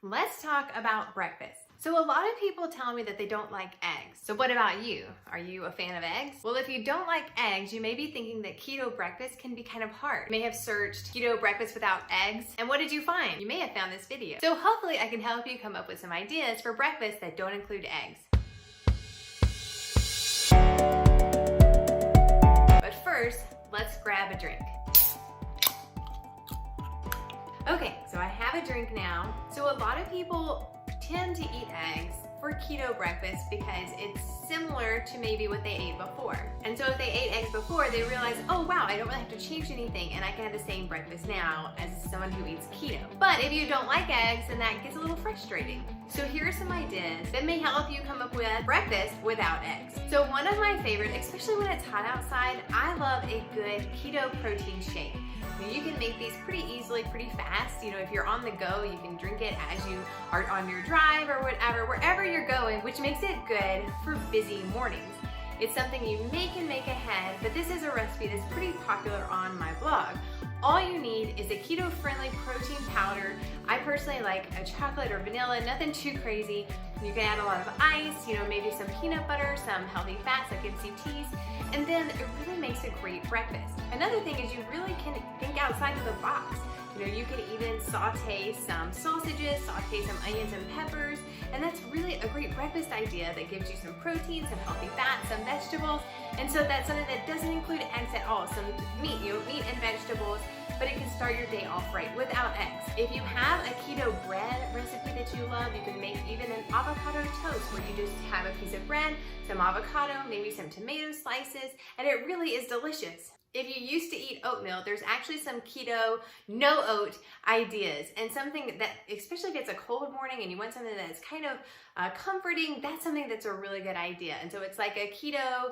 Let's talk about breakfast. So a lot of people tell me that they don't like eggs. So what about you? Are you a fan of eggs? Well, if you don't like eggs, you may be thinking that keto breakfast can be kind of hard. You may have searched keto breakfast without eggs, and what did you find? You may have found this video. So hopefully I can help you come up with some ideas for breakfast that don't include eggs. But first, let's grab a drink. Okay, so I have a drink now. So a lot of people tend to eat eggs for keto breakfast because it's similar to maybe what they ate before. And so if they ate eggs before, they realize, oh wow, I don't really have to change anything and I can have the same breakfast now as someone who eats keto. But if you don't like eggs, then that gets a little frustrating. So here are some ideas that may help you come up with breakfast without eggs. So one of my favorite, especially when it's hot outside, I love a good keto protein shake. You can make these pretty easily, pretty fast. You know, if you're on the go, you can drink it as you are on your drive or whatever, wherever you're going, which makes it good for busy mornings. It's something you make ahead, but this is a recipe that's pretty popular on my blog. All you need is a keto-friendly protein powder. I personally like a chocolate or vanilla, nothing too crazy. You can add a lot of ice, you know, maybe some peanut butter, some healthy fats like MCTs, and then it really makes a great breakfast. Another thing is you really can think outside of the box. You know, you can even saute some sausages, saute some onions and peppers, and that's really a great breakfast idea that gives you some protein, some healthy fats, some vegetables, and so that's something that doesn't include eggs at all, some meat, you know, meat and vegetables, but it can start your day off right without eggs. If you have a keto bread recipe that you love, you can make even an avocado toast where you just have a piece of bread, some avocado, maybe some tomato slices, and it really is delicious. If you used to eat oatmeal, there's actually some keto no oat ideas, and something that, especially if it's a cold morning and you want something that's kind of comforting, that's something that's a really good idea. And so it's like a keto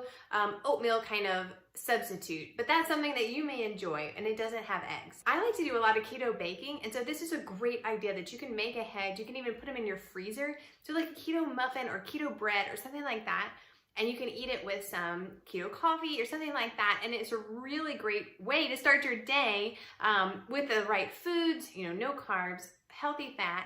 oatmeal kind of substitute, but that's something that you may enjoy, and it doesn't have eggs. I like to do a lot of keto baking, and so this is a great idea that you can make ahead. You can even put them in your freezer, so like a keto muffin or keto bread or something like that. And you can eat it with some keto coffee or something like that. And it's a really great way to start your day with the right foods, you know, no carbs, healthy fat,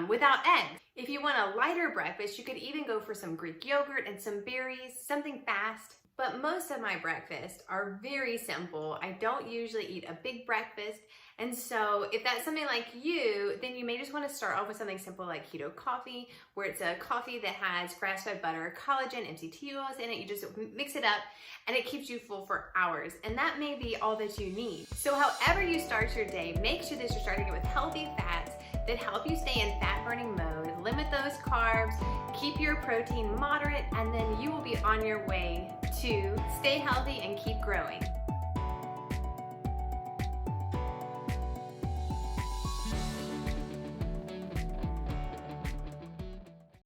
without eggs. If you want a lighter breakfast, you could even go for some Greek yogurt and some berries, something fast. But most of my breakfasts are very simple. I don't usually eat a big breakfast. And so if that's something like you, then you may just want to start off with something simple like Keto Coffee, where it's a coffee that has grass-fed butter, collagen, MCT oils in it. You just mix it up and it keeps you full for hours. And that may be all that you need. So however you start your day, make sure that you're starting it with healthy fats that help you stay in fat-burning mode, limit those carbs, keep your protein moderate, and then you will be on your way to stay healthy and keep growing.